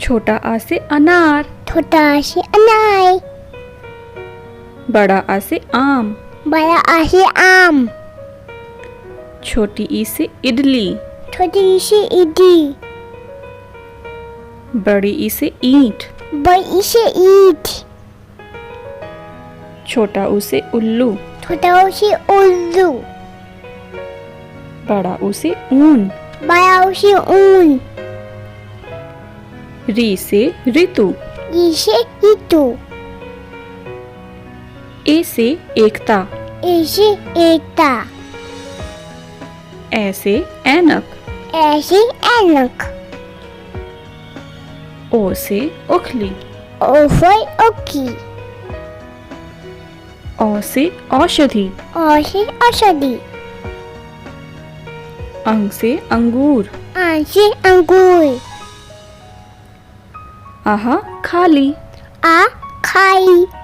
छोटा आ से अनार। छोटा आ से अनार। बड़ा आ से आम। बड़ा आ से आम। छोटी ई से इडली। छोटी ई से इडली। बड़ी ई से ईंट। बड़ी ई से ईंट। छोटा ऊ से उल्लू। छोटा ऊ से उल्लू। बड़ा ऊ से ऊन। बड़ा ऊ से ऊन। री से ऋतु। री से ऋतु। ए से एकता। ए से एकता। ए से ऐनक। ए से ऐनक। ओ से उखली। ओ से ओखली। औ से औषधि। औ से औषधि। अंग से अंगूर। आं से अंगूर। आहा खाली। आ खाली।